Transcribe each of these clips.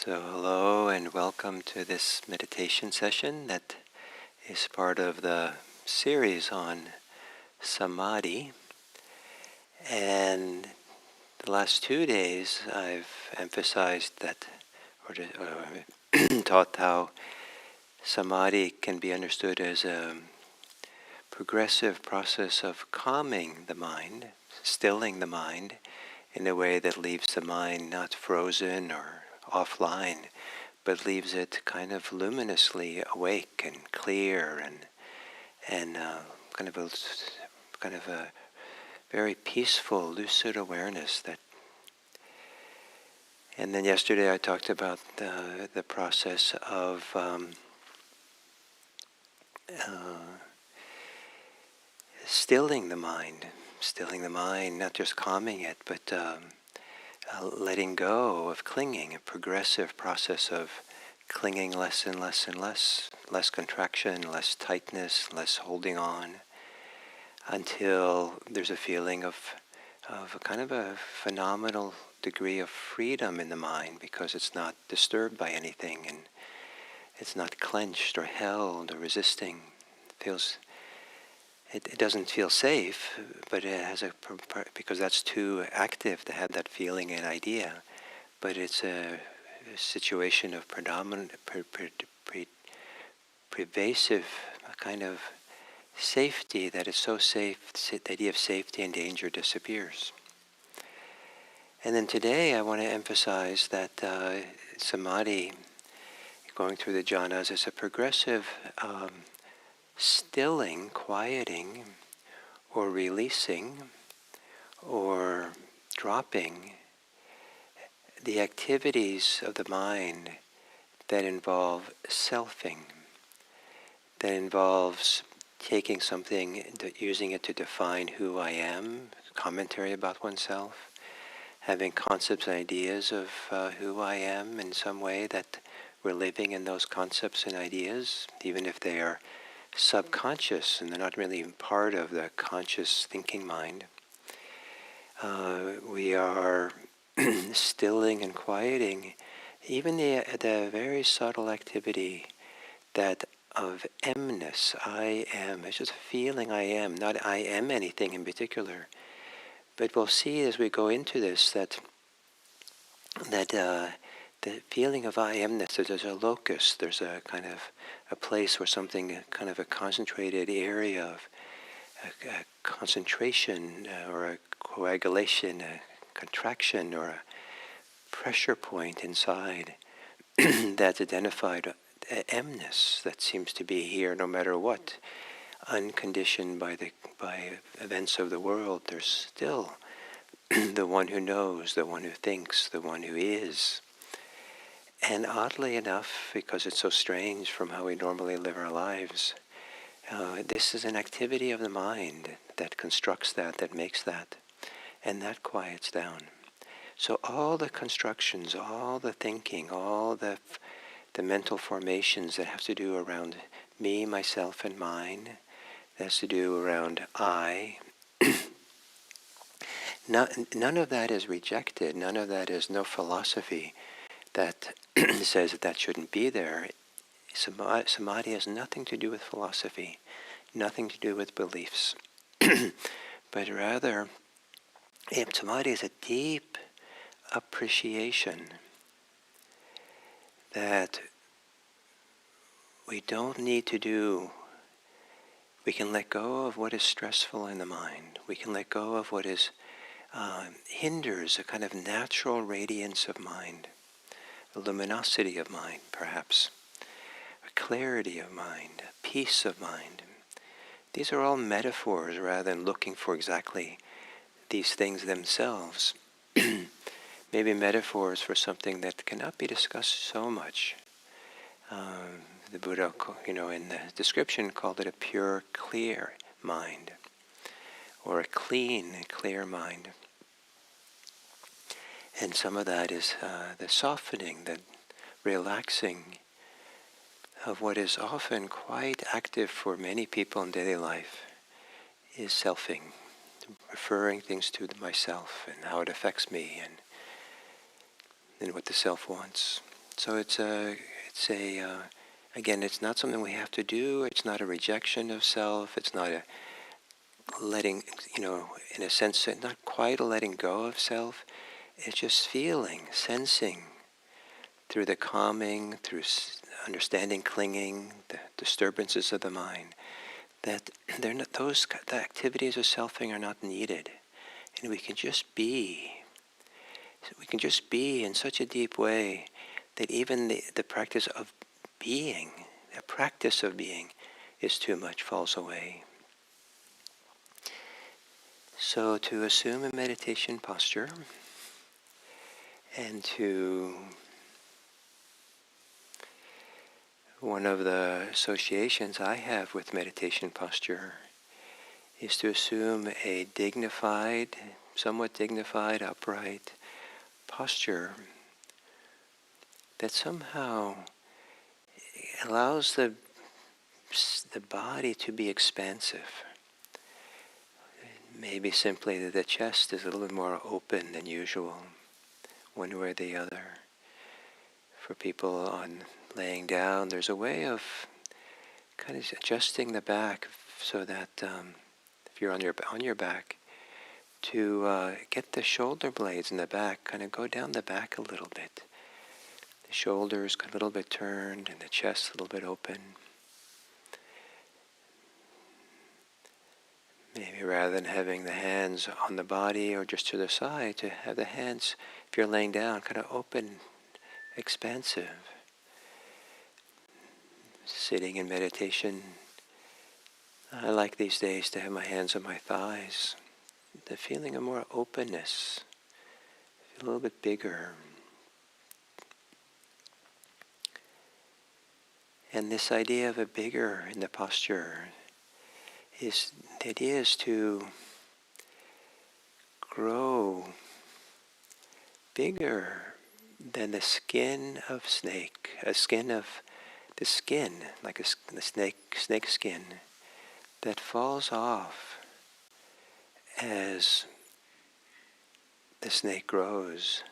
So hello and welcome to this meditation session that is part of the series on Samadhi. And the last 2 days I've emphasized that, or taught how Samadhi can be understood as a progressive process of calming the mind, stilling the mind in a way that leaves the mind not frozen or offline, but leaves it kind of luminously awake and clear and kind of a very peaceful, lucid awareness. And then yesterday I talked about the process of stilling the mind, not just calming it, but letting go of clinging, a progressive process of clinging less and less and less contraction, less tightness, less holding on, until there's a feeling of a kind of a phenomenal degree of freedom in the mind, because it's not disturbed by anything and it's not clenched or held or resisting. It doesn't feel safe, but it has because that's too active to have that feeling and idea. But it's a situation of predominant, pervasive kind of safety that is so safe, the idea of safety and danger disappears. And then today I want to emphasize that Samadhi, going through the jhanas, is a progressive stilling, quieting, or releasing, or dropping the activities of the mind that involve selfing, that involves taking something, using it to define who I am, commentary about oneself, having concepts and ideas of who I am in some way, that we're living in those concepts and ideas, even if they are subconscious and they're not really part of the conscious thinking mind. We are stilling and quieting even the very subtle activity that of emness. I am. It's just a feeling I am, not I am anything in particular. But we'll see as we go into this that the feeling of I amness, there's a locus, there's a kind of a place where something, kind of a concentrated area of a concentration or a coagulation, a contraction or a pressure point inside that's identified emness, that seems to be here no matter what, unconditioned by events of the world. There's still the one who knows, the one who thinks, the one who is. And oddly enough, because it's so strange from how we normally live our lives, this is an activity of the mind that constructs that makes that, and that quiets down. So all the constructions, all the thinking, all the mental formations that have to do around me, myself, and mine, that has to do around I, none of that is rejected. None of that is no philosophy that says that shouldn't be there. Samadhi has nothing to do with philosophy, nothing to do with beliefs, but rather, Samadhi is a deep appreciation that we don't need to do. We can let go of what is stressful in the mind. We can let go of what is hinders a kind of natural radiance of mind, a luminosity of mind, perhaps, a clarity of mind, a peace of mind. These are all metaphors rather than looking for exactly these things themselves. Maybe metaphors for something that cannot be discussed so much. The Buddha, in the description called it a pure, clear mind, or a clean, clear mind. And some of that is the softening, the relaxing of what is often quite active for many people in daily life, is selfing, referring things to myself and how it affects me and what the self wants. So again, it's not something we have to do. It's not a rejection of self. It's not a letting, in a sense, not quite a letting go of self. It's just feeling, sensing through the calming, through understanding, clinging, the disturbances of the mind, that they're not, the activities of selfing are not needed. And we can just be. We can just be in such a deep way that even the practice of being, the practice of being, is too much, falls away. So to assume a meditation posture and one of the associations I have with meditation posture is to assume a dignified, somewhat dignified, upright posture that somehow allows the body to be expansive. Maybe simply that the chest is a little bit more open than usual, one way or the other. For people on laying down, there's a way of kind of adjusting the back so that if you're on your back, to get the shoulder blades in the back, kind of go down the back a little bit. The shoulders a little bit turned and the chest a little bit open. Maybe rather than having the hands on the body or just to the side, to have the hands, if you're laying down, kind of open, expansive. Sitting in meditation, I like these days to have my hands on my thighs. The feeling of more openness, a little bit bigger. And this idea of a bigger in the posture is the idea is to grow bigger than the skin of snake, the skin, like the snake skin, that falls off as the snake grows.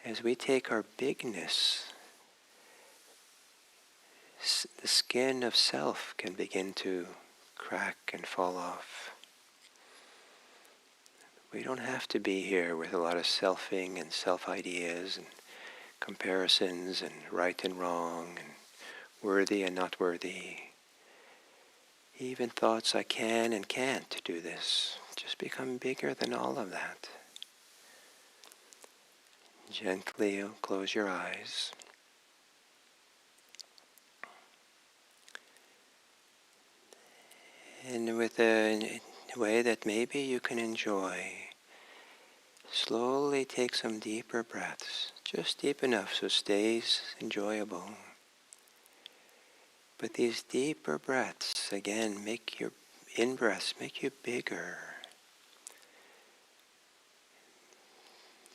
As we take our bigness, the skin of self can begin to crack and fall off. We don't have to be here with a lot of selfing and self-ideas and comparisons and right and wrong and worthy and not worthy. Even thoughts I can and can't do this just become bigger than all of that. Gently close your eyes. And with a way that maybe you can enjoy, slowly take some deeper breaths, just deep enough so it stays enjoyable. But these deeper breaths, again, make your in-breaths make you bigger.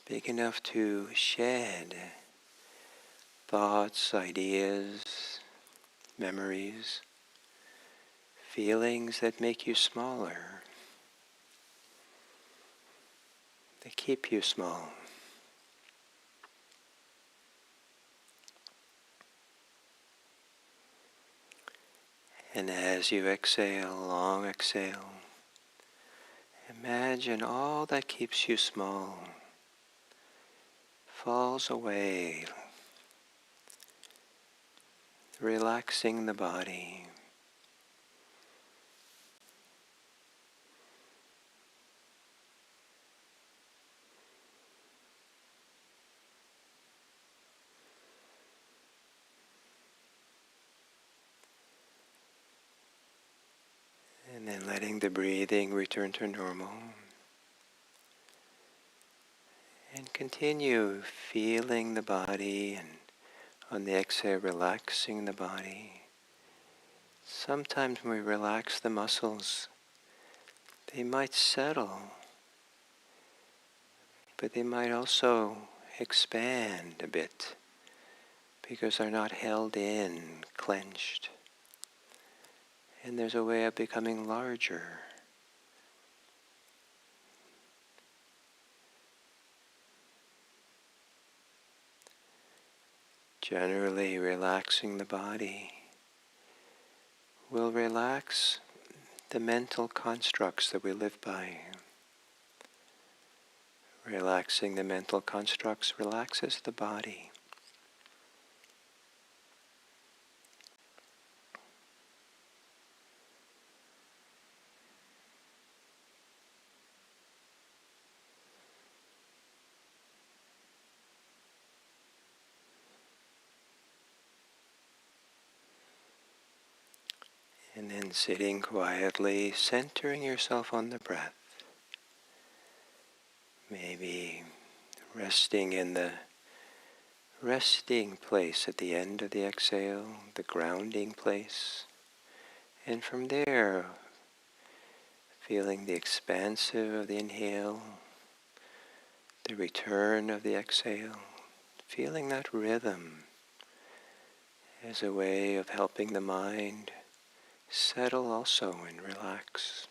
Big enough to shed thoughts, ideas, memories, feelings that make you smaller, that keep you small. And as you exhale, long exhale, imagine all that keeps you small falls away, relaxing the body. And then letting the breathing return to normal. And continue feeling the body, and on the exhale relaxing the body. Sometimes when we relax the muscles, they might settle, but they might also expand a bit because they're not held in, clenched. And there's a way of becoming larger. Generally, relaxing the body will relax the mental constructs that we live by. Relaxing the mental constructs relaxes the body. And then sitting quietly, centering yourself on the breath. Maybe resting in the resting place at the end of the exhale, the grounding place. And from there, feeling the expansive of the inhale, the return of the exhale, feeling that rhythm as a way of helping the mind settle also and relax.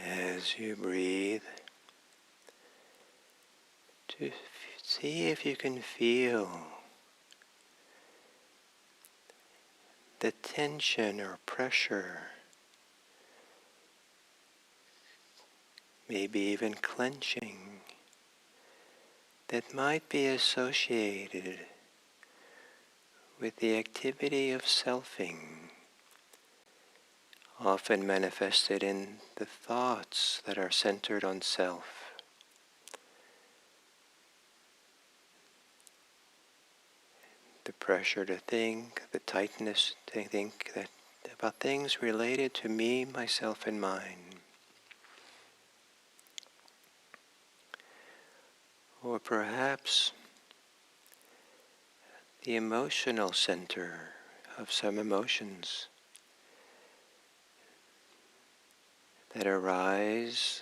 As you breathe, to see if you can feel the tension or pressure, maybe even clenching, that might be associated with the activity of selfing, often manifested in the thoughts that are centered on self. The pressure to think, the tightness to think that about things related to me, myself, and mine. Or perhaps the emotional center of some emotions that arise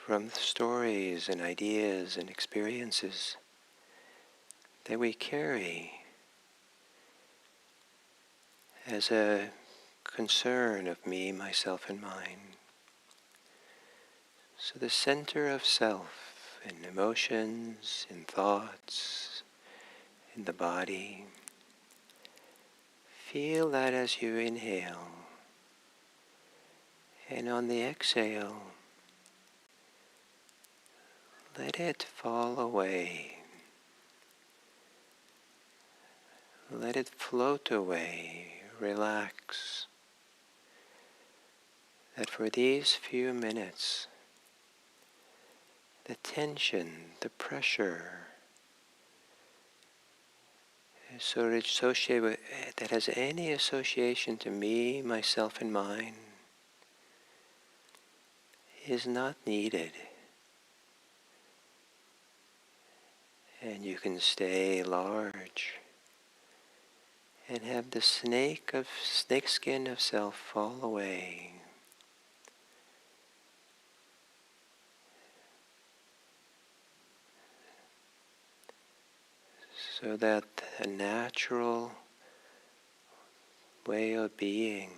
from the stories and ideas and experiences that we carry as a concern of me, myself, and mine. So the center of self in emotions, in thoughts, in the body. Feel that as you inhale. And on the exhale, let it fall away. Let it float away. Relax. That for these few minutes, the tension, the pressure, so associated with, that has any association to me, myself, and mine, is not needed. And you can stay large and have the snake skin of self fall away. So that a natural way of being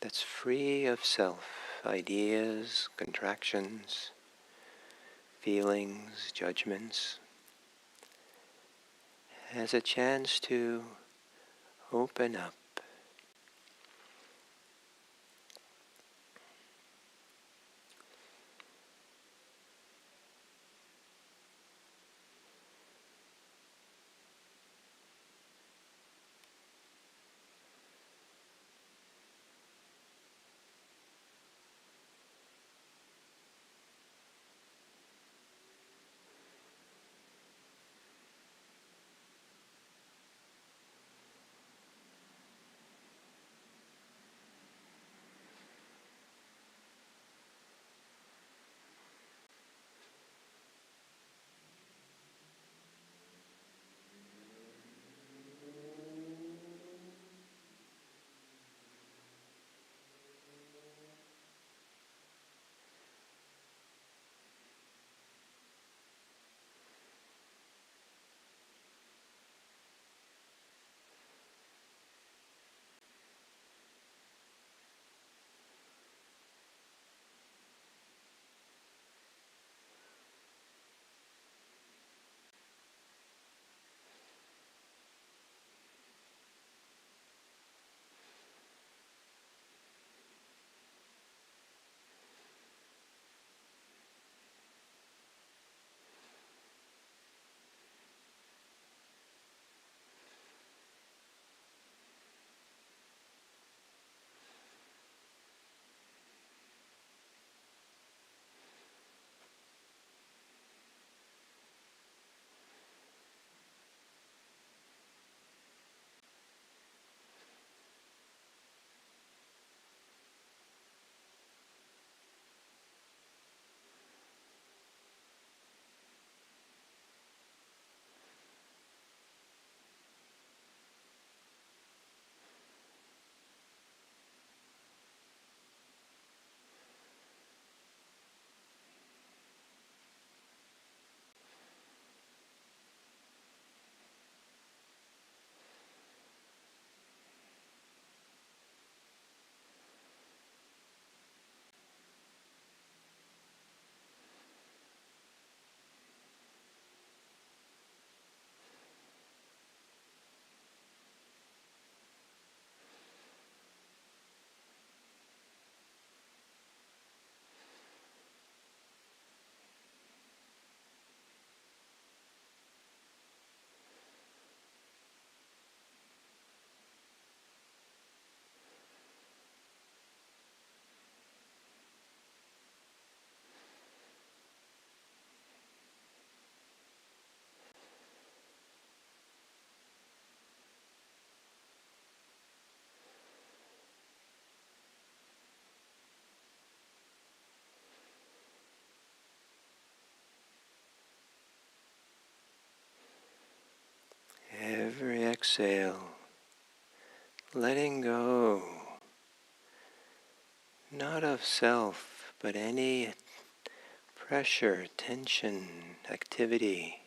that's free of self, ideas, contractions, feelings, judgments, has a chance to open up. Every exhale, letting go, not of self, but any pressure, tension, activity,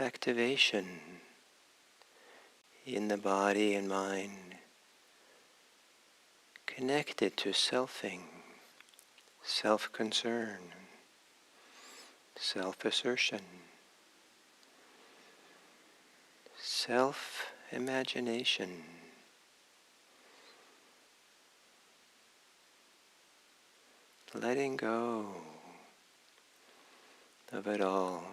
activation in the body and mind, connected to selfing, self-concern, self-assertion, self-imagination, letting go of it all.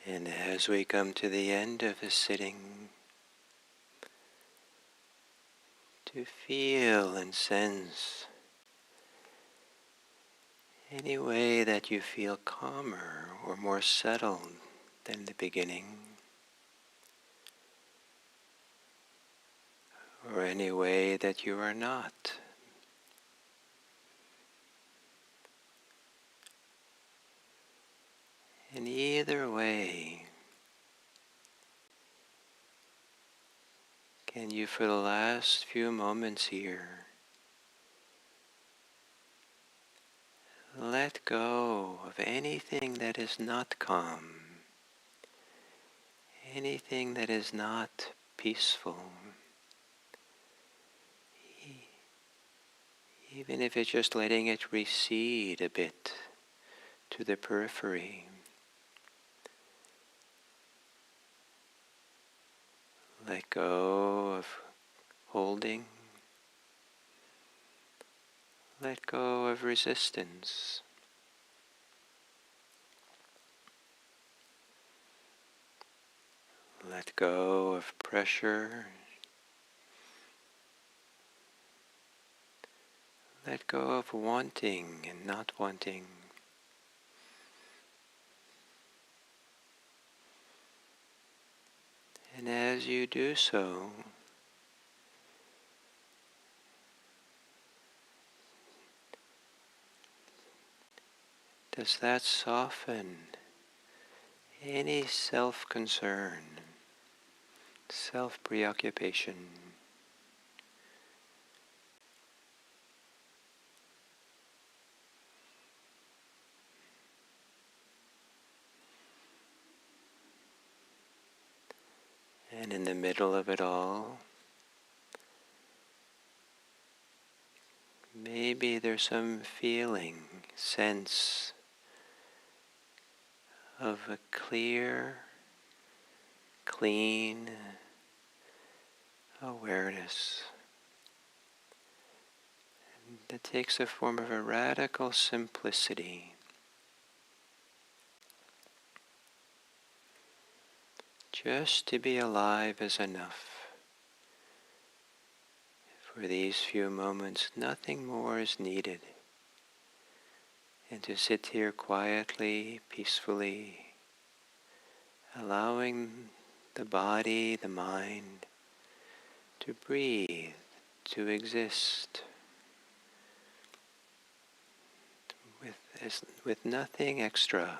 And as we come to the end of the sitting, to feel and sense any way that you feel calmer or more settled than the beginning, or any way that you are not. In either way, can you, for the last few moments here, let go of anything that is not calm, anything that is not peaceful, even if it's just letting it recede a bit to the periphery. Let go of holding. Let go of resistance. Let go of pressure. Let go of wanting and not wanting. And as you do so, does that soften any self-concern, self-preoccupation? And in the middle of it all, maybe there's some feeling, sense of a clear, clean awareness that takes a form of a radical simplicity. Just to be alive is enough. For these few moments, nothing more is needed. And to sit here quietly, peacefully, allowing the body, the mind, to breathe, to exist, with nothing extra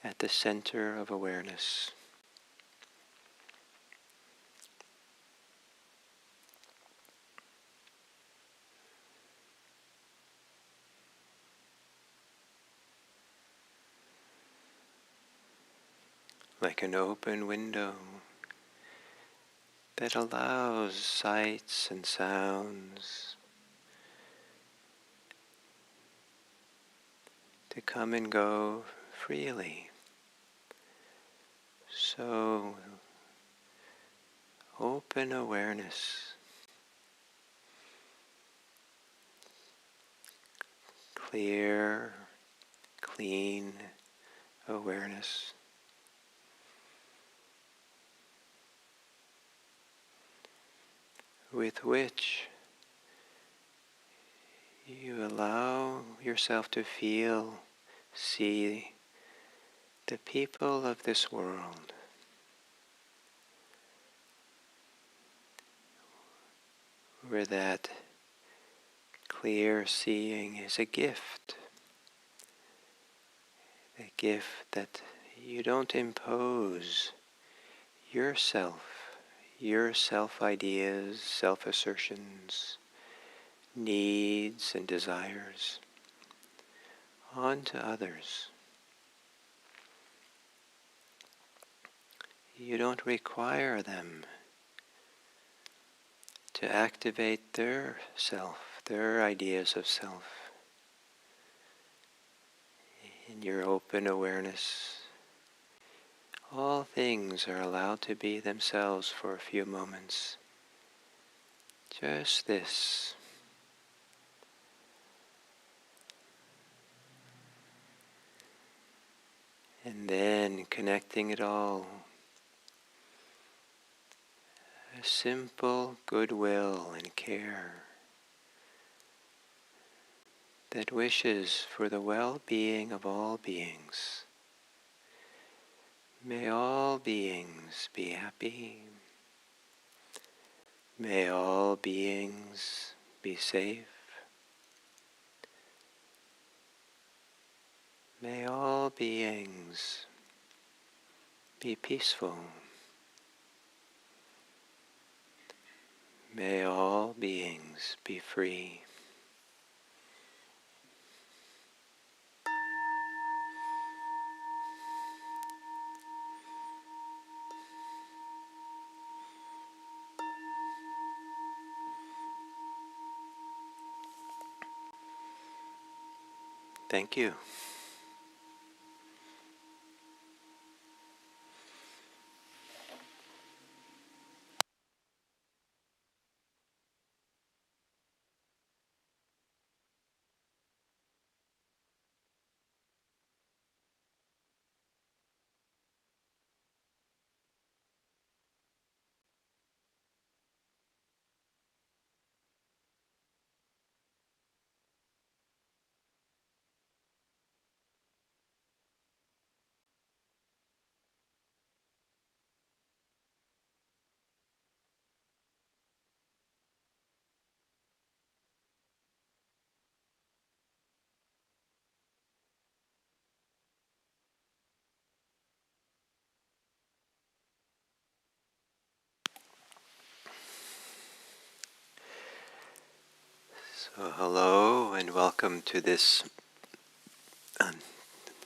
at the center of awareness. Like an open window that allows sights and sounds to come and go freely. So, open awareness, clear, clean awareness. With which you allow yourself to feel, see the people of this world, where that clear seeing is a gift that you don't impose yourself, your self-ideas, self-assertions, needs and desires onto others. You don't require them to activate their self, their ideas of self. In your open awareness, all things are allowed to be themselves for a few moments. Just this. And then connecting it all. A simple goodwill and care that wishes for the well-being of all beings. May all beings be happy. May all beings be safe. May all beings be peaceful. May all beings be free. Thank you. So hello and welcome to this,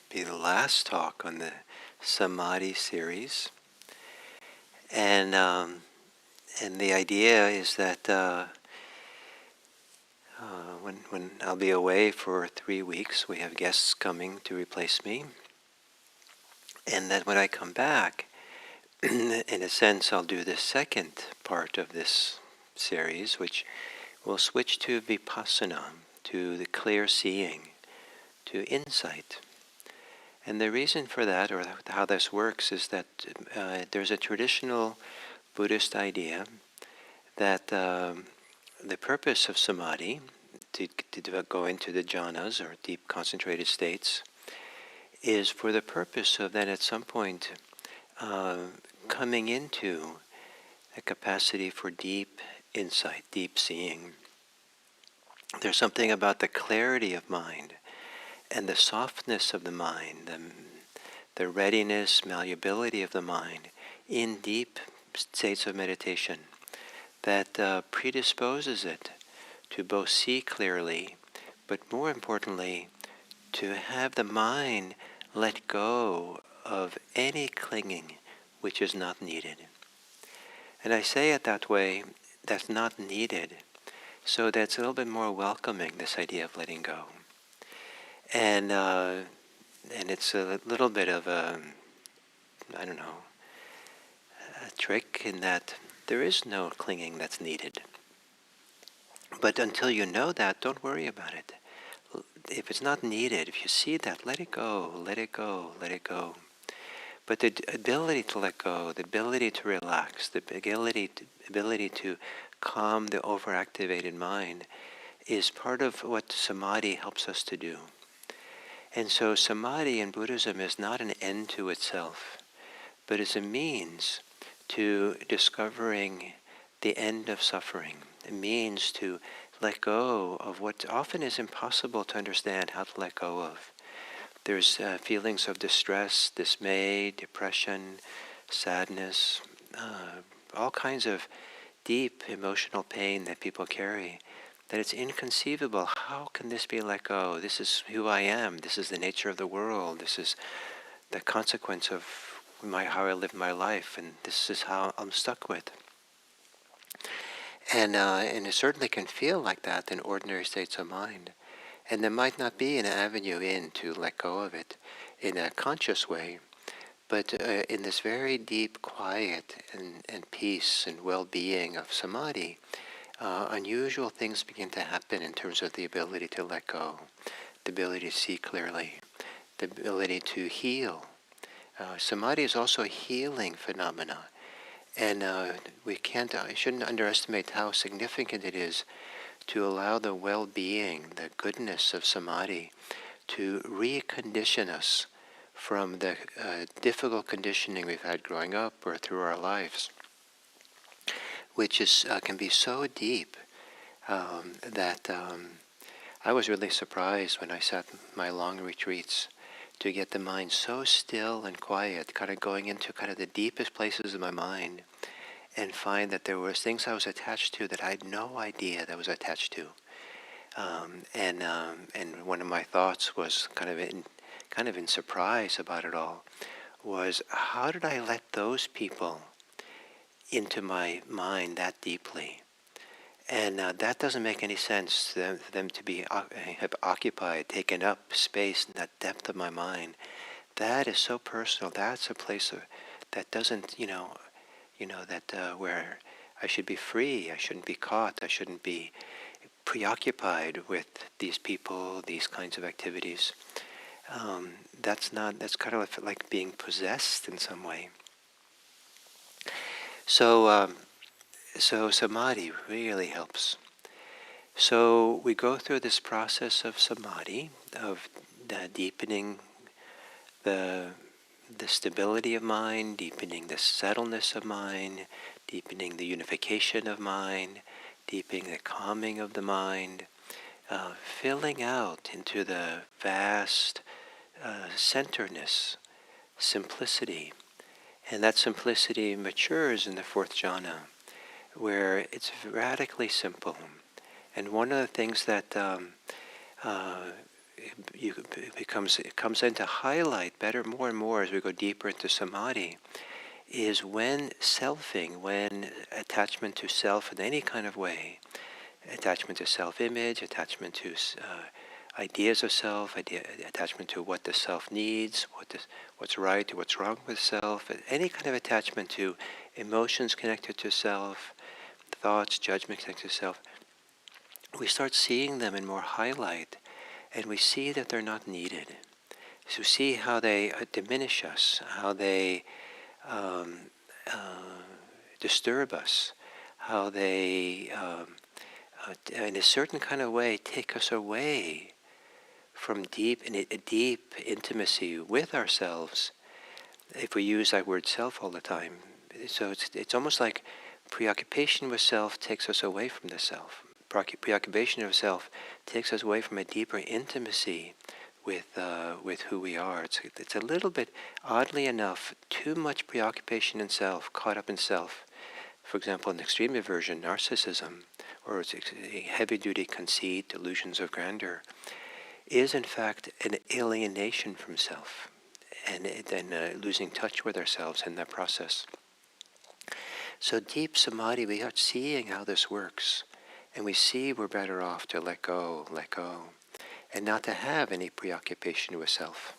be the last talk on the Samadhi series. And the idea is that when I'll be away for 3 weeks, we have guests coming to replace me. And then when I come back, in a sense, I'll do the second part of this series, which will switch to vipassana, to the clear seeing, to insight. And the reason for that, or how this works, is that there's a traditional Buddhist idea that the purpose of samadhi, to go into the jhanas, or deep concentrated states, is for the purpose of then at some point coming into a capacity for deep insight, deep seeing. There's something about the clarity of mind and the softness of the mind, the readiness, malleability of the mind in deep states of meditation that predisposes it to both see clearly, but more importantly, to have the mind let go of any clinging which is not needed. And I say it that way, that's not needed, so that's a little bit more welcoming, this idea of letting go. And it's a little bit of a trick in that there is no clinging that's needed. But until you know that, don't worry about it. If it's not needed, if you see that, let it go, let it go, let it go. But the ability to let go, the ability to relax, the ability to calm the overactivated mind is part of what samadhi helps us to do. And so samadhi in Buddhism is not an end to itself, but is a means to discovering the end of suffering. It means to let go of what often is impossible to understand how to let go of. There's feelings of distress, dismay, depression, sadness, all kinds of deep emotional pain that people carry, that it's inconceivable. How can this be let go? This is who I am. This is the nature of the world. This is the consequence of how I live my life, and this is how I'm stuck with. And it certainly can feel like that in ordinary states of mind. And there might not be an avenue in to let go of it in a conscious way, but in this very deep quiet and peace and well-being of samadhi, unusual things begin to happen in terms of the ability to let go, the ability to see clearly, the ability to heal, Samadhi is also a healing phenomena. And I shouldn't underestimate how significant it is to allow the well-being, the goodness of Samadhi to recondition us from the difficult conditioning we've had growing up or through our lives, which can be so deep that I was really surprised when I sat my long retreats to get the mind so still and quiet, kind of going into kind of the deepest places of my mind, and find that there was things I was attached to that I had no idea that I was attached to. And one of my thoughts was kind of in surprise about it all, was how did I let those people into my mind that deeply? And that doesn't make any sense for them to be have occupied, taken up space in that depth of my mind. That is so personal. That's a place that doesn't, that where I should be free. I shouldn't be caught. I shouldn't be preoccupied with these people, these kinds of activities. That's kind of like being possessed in some way. So Samadhi really helps. So we go through this process of Samadhi, of deepening the stability of mind, deepening the settledness of mind, deepening the unification of mind, deepening the calming of the mind, filling out into the vast centeredness, simplicity. And that simplicity matures in the fourth jhana, where it's radically simple. And one of the things that it comes into highlight better more and more as we go deeper into Samadhi, is when selfing, when attachment to self in any kind of way, attachment to self-image, attachment to ideas of self, attachment to what the self needs, what's right or what's wrong with self, any kind of attachment to emotions connected to self, thoughts, judgment connected to self, we start seeing them in more highlight, and we see that they're not needed. So we see how they diminish us, how they disturb us, how they, in a certain kind of way, take us away from deep intimacy with ourselves. If we use that word self all the time, so it's almost like preoccupation with self takes us away from the self. Preoccupation of self takes us away from a deeper intimacy with who we are. It's a little bit, oddly enough, too much preoccupation in self, caught up in self. For example, an extreme aversion, narcissism, or heavy-duty conceit, delusions of grandeur, is in fact an alienation from self, and then losing touch with ourselves in that process. So deep samadhi, we are seeing how this works, and we see we're better off to let go, and not to have any preoccupation with self.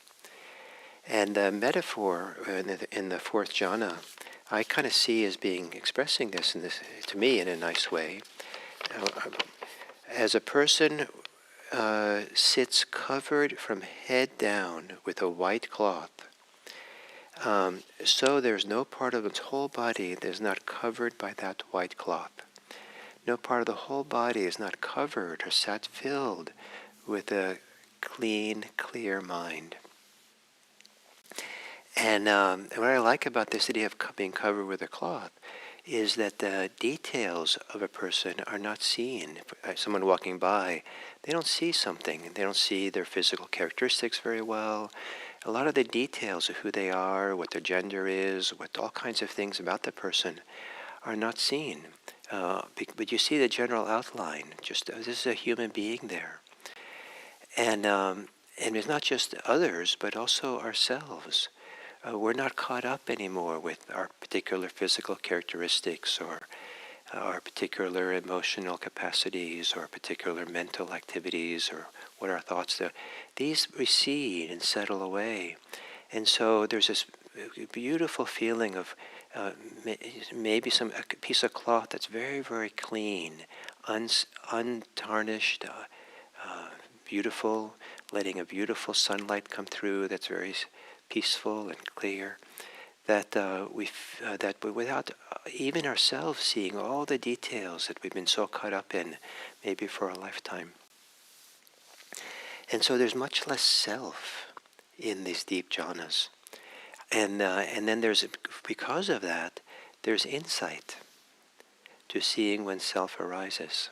And the metaphor in the fourth jhana, I kind of see as being expressing this to me in a nice way. As a person sits covered from head down with a white cloth, so there's no part of its whole body that is not covered by that white cloth. No part of the whole body is not covered or filled with a clean, clear mind. And what I like about this idea of being covered with a cloth is that the details of a person are not seen. Someone walking by, they don't see something. They don't see their physical characteristics very well. A lot of the details of who they are, what their gender is, what all kinds of things about the person are not seen. But you see the general outline. Just this is a human being there. And it's not just others, but also ourselves. We're not caught up anymore with our particular physical characteristics or our particular emotional capacities or particular mental activities or what our thoughts are. These recede and settle away. And so there's this beautiful feeling of maybe a piece of cloth that's very, very clean, untarnished, beautiful, letting a beautiful sunlight come through that's very peaceful and clear, that without even ourselves seeing all the details that we've been so caught up in, maybe for a lifetime. And so there's much less self in these deep jhanas. And then because of that, there's insight to seeing when self arises,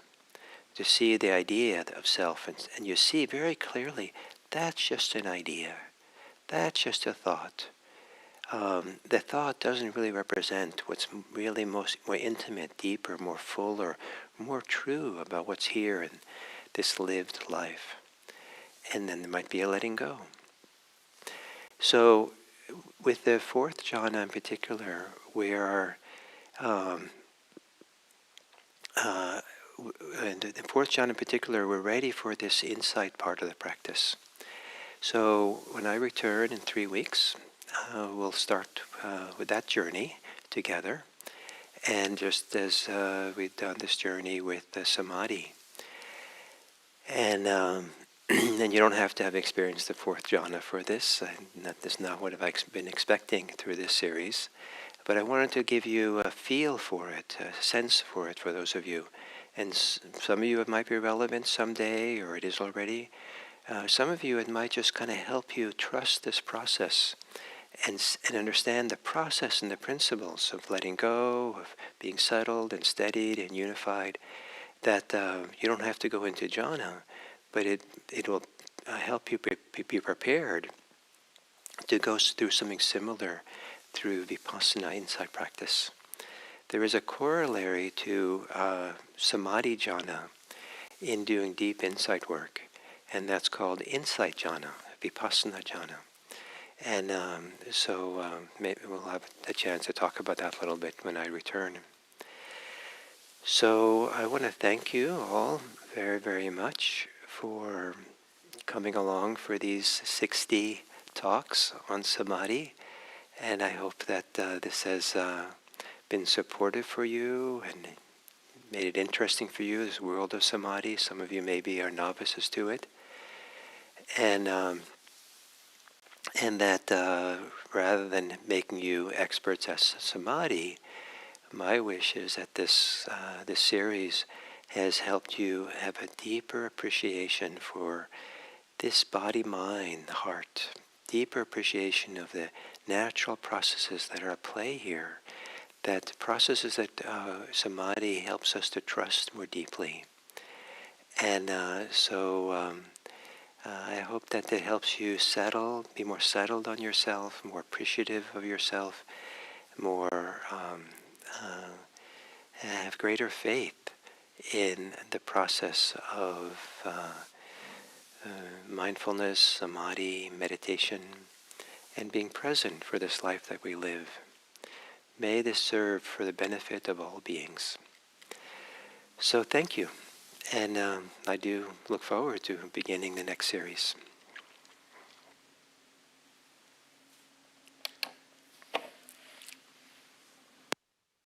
to see the idea of self, and you see very clearly that's just an idea, that's just a thought. The thought doesn't really represent what's really more intimate, deeper, more full, or more true about what's here in this lived life. And then there might be a letting go. So with the fourth jhana in particular, we are, and the fourth jhana in particular, we're ready for this insight part of the practice. So when I return in 3 weeks, we'll start with that journey together. And just as we've done this journey with Samadhi. And and you don't have to have experienced the fourth jhana for this. That's not what I've been expecting through this series. But I wanted to give you a feel for it, a sense for it for those of you. And some of you it might be relevant someday, or it is already. Some of you it might just kind of help you trust this process and understand the process and the principles of letting go, of being settled and steadied and unified, that you don't have to go into jhana, but it will help you be prepared to go through something similar through vipassana insight practice. There is a corollary to samadhi jhana in doing deep insight work, and that's called insight jhana, vipassana jhana. And so maybe we'll have a chance to talk about that a little bit when I return. So I want to thank you all very, very much for coming along for these 60 talks on Samadhi. And I hope that this has been supportive for you and made it interesting for you, this world of Samadhi. Some of you maybe are novices to it. And that rather than making you experts at Samadhi, my wish is that this series has helped you have a deeper appreciation for this body-mind, heart, deeper appreciation of the natural processes that are at play here, that processes that Samadhi helps us to trust more deeply. And so I hope that it helps you settle, be more settled on yourself, more appreciative of yourself, more have greater faith in the process of mindfulness, samadhi, meditation, and being present for this life that we live. May this serve for the benefit of all beings. So thank you, and I do look forward to beginning the next series.